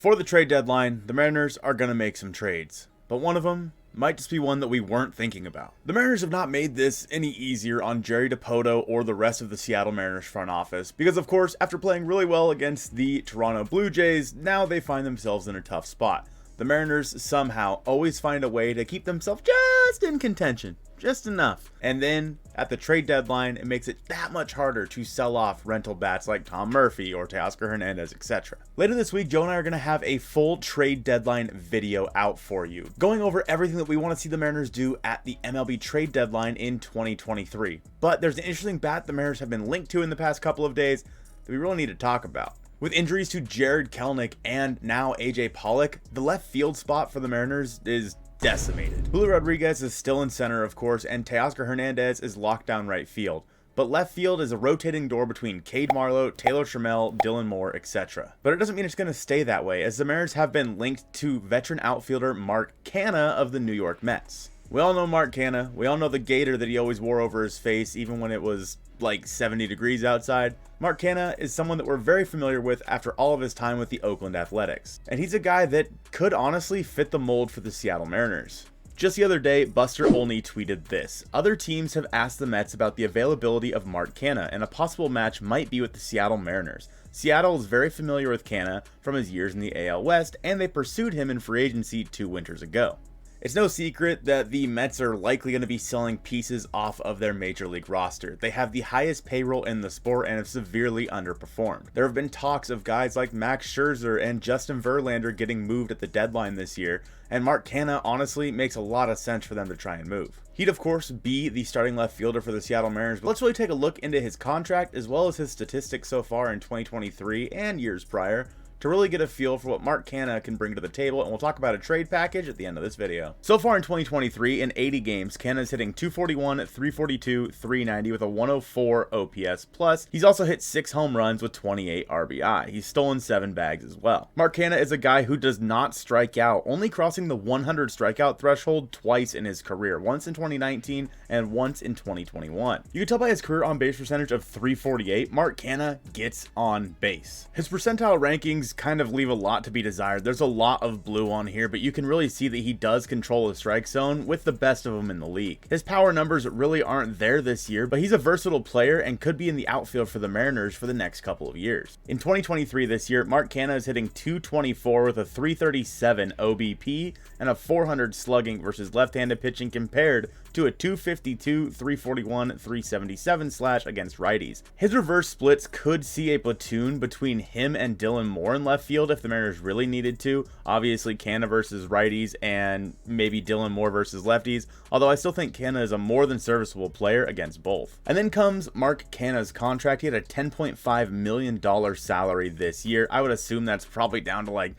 For the trade deadline, the Mariners are going to make some trades, but one of them might just be one that we weren't thinking about. The Mariners have not made this any easier on Jerry Dipoto or the rest of the Seattle Mariners front office, because of course, after playing really well against the Toronto Blue Jays, now they find themselves in a tough spot. The Mariners somehow always find a way to keep themselves just in contention, just enough. And then at the trade deadline, it makes it that much harder to sell off rental bats like Tom Murphy or Teoscar Hernandez, etc. Later this week, Joe and I are going to have a full trade deadline video out for you, going over everything that we want to see the Mariners do at the MLB trade deadline in 2023. But there's an interesting bat the Mariners have been linked to in the past couple of days that we really need to talk about. With injuries to Jarred Kelenic and now AJ Pollock, the left field spot for the Mariners is decimated. Julio Rodriguez is still in center, of course, and Teoscar Hernandez is locked down right field. But left field is a rotating door between Cade Marlowe, Taylor Trammell, Dylan Moore, etc. But it doesn't mean it's going to stay that way, as the Mariners have been linked to veteran outfielder Mark Canha of the New York Mets. We all know Mark Canha. We all know the gator that he always wore over his face, even when it was like 70 degrees outside. Mark Canha is someone that we're very familiar with after all of his time with the Oakland Athletics. And he's a guy that could honestly fit the mold for the Seattle Mariners. Just the other day, Buster Olney tweeted this: "Other teams have asked the Mets about the availability of Mark Canha, and a possible match might be with the Seattle Mariners. Seattle is very familiar with Canha from his years in the AL West, and they pursued him in free agency 2 winters ago." It's no secret that the Mets are likely going to be selling pieces off of their major league roster. They have the highest payroll in the sport and have severely underperformed. There have been talks of guys like Max Scherzer and Justin Verlander getting moved at the deadline this year, and Mark Canha honestly makes a lot of sense for them to try and move. He'd of course be the starting left fielder for the Seattle Mariners, but let's really take a look into his contract as well as his statistics so far in 2023 and years prior, to really get a feel for what Mark Canha can bring to the table, and we'll talk about a trade package at the end of this video. So far in 2023, in 80 games, Canha's hitting 241, 342, 390 with a 104 OPS plus. He's also hit 6 home runs with 28 RBI. He's stolen 7 bags as well. Mark Canha is a guy who does not strike out, only crossing the 100 strikeout threshold twice in his career, once in 2019 and once in 2021. You can tell by his career on base percentage of 348, Mark Canha gets on base. His percentile rankings kind of leave a lot to be desired. There's a lot of blue on here, but you can really see that he does control the strike zone with the best of them in the league. His power numbers really aren't there this year, but he's a versatile player and could be in the outfield for the Mariners for the next couple of years. In 2023 this year, Mark Canha is hitting 224 with a 337 OBP and a 400 slugging versus left-handed pitching, compared to a 252, 341, 377 slash against righties. His reverse splits could see a platoon between him and Dylan Moore in left field if the Mariners really needed to. Obviously Canha versus righties and maybe Dylan Moore versus lefties, although I still think Canha is a more than serviceable player against both. And then comes Mark Canha's contract. He had a $10.5 million salary this year. I would assume that's probably down to like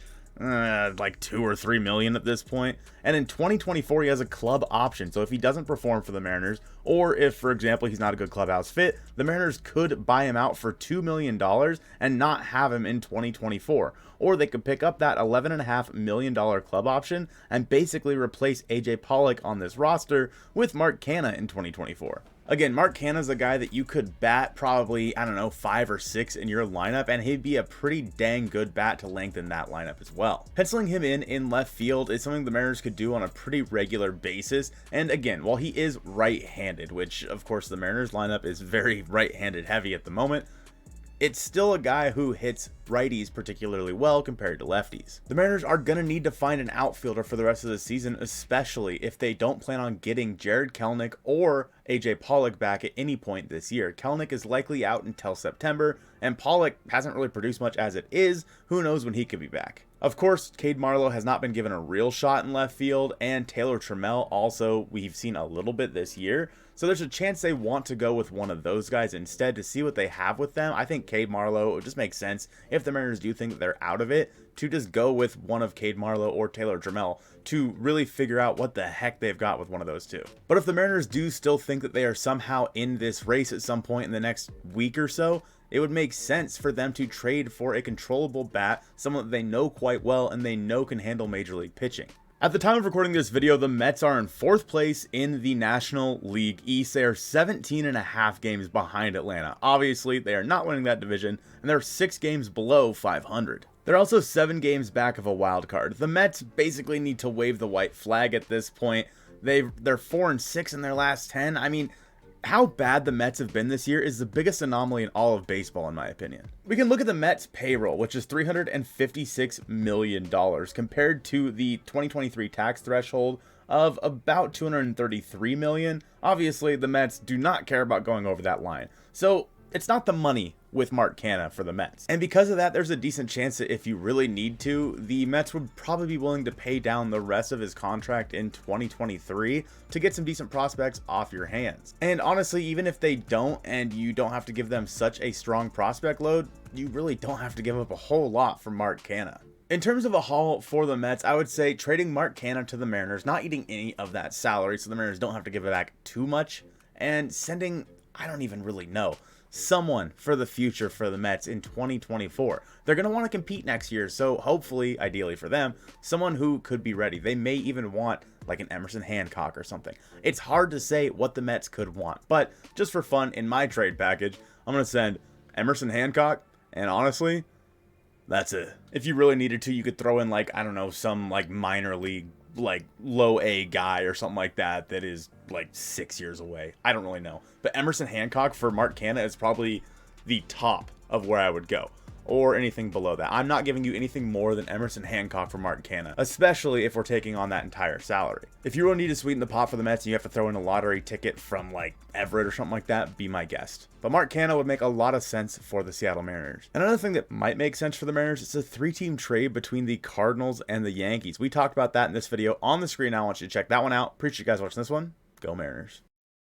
2 or 3 million at this point. And in 2024 he has a club option, so if he doesn't perform for the Mariners, or if for example he's not a good clubhouse fit, the Mariners could buy him out for $2 million and not have him in 2024, or they could pick up that $11.5 million club option and basically replace AJ Pollock on this roster with Mark Canha in 2024. Again, Mark Canha is a guy that you could bat probably, I don't know, 5 or 6 in your lineup, and he'd be a pretty dang good bat to lengthen that lineup as well. Penciling him in left field is something the Mariners could do on a pretty regular basis, and again, while he is right-handed, which of course the Mariners lineup is very right-handed heavy at the moment, it's still a guy who hits righties particularly well compared to lefties. The Mariners are going to need to find an outfielder for the rest of the season, especially if they don't plan on getting Jarred Kelenic or AJ Pollock back at any point this year. Kelenic is likely out until September, and Pollock hasn't really produced much as it is. Who knows when he could be back? Of course, Cade Marlowe has not been given a real shot in left field, and Taylor Trammell also we've seen a little bit this year. So there's a chance they want to go with one of those guys instead to see what they have with them. I think Cade Marlowe, it just makes sense if the Mariners do think that they're out of it, to just go with one of Cade Marlowe or Taylor Trammell to really figure out what the heck they've got with one of those two. But if the Mariners do still think that they are somehow in this race at some point in the next week or so, it would make sense for them to trade for a controllable bat, someone that they know quite well and they know can handle major league pitching. At the time of recording this video, the Mets are in 4th place in the National League East. They are 17.5 games behind Atlanta. Obviously, they are not winning that division, and they're 6 games below 500. They're also 7 games back of a wild card. The Mets basically need to wave the white flag at this point. They're 4-6 in their last 10. I mean, how bad the Mets have been this year is the biggest anomaly in all of baseball, in my opinion. We can look at the Mets payroll, which is $356 million compared to the 2023 tax threshold of about $233 million. Obviously, the Mets do not care about going over that line. So it's not the money with Mark Canha for the Mets. And because of that, there's a decent chance that if you really need to, the Mets would probably be willing to pay down the rest of his contract in 2023 to get some decent prospects off your hands. And honestly, even if they don't and you don't have to give them such a strong prospect load, you really don't have to give up a whole lot for Mark Canha. In terms of a haul for the Mets, I would say trading Mark Canha to the Mariners, not eating any of that salary so the Mariners don't have to give it back too much, and sending, I don't even really know, someone for the future for the Mets in 2024. They're going to want to compete next year, so hopefully, ideally for them, someone who could be ready. They may even want like an Emerson Hancock or something. It's hard to say what the Mets could want, but just for fun, in my trade package, I'm going to send Emerson Hancock, and honestly, that's it. If you really needed to, you could throw in like, I don't know, some like minor league, like low A guy or something like that that is like 6 years away. I don't really know. But Emerson Hancock for Mark Canha is probably the top of where I would go, or anything below that. I'm not giving you anything more than Emerson Hancock for Mark Canha, especially if we're taking on that entire salary. If you really need to sweeten the pot for the Mets and you have to throw in a lottery ticket from like Everett or something like that, be my guest. But Mark Canha would make a lot of sense for the Seattle Mariners. And another thing that might make sense for the Mariners is a 3-team trade between the Cardinals and the Yankees. We talked about that in this video on the screen now. I want you to check that one out. Appreciate you guys watching this one. Go Mariners.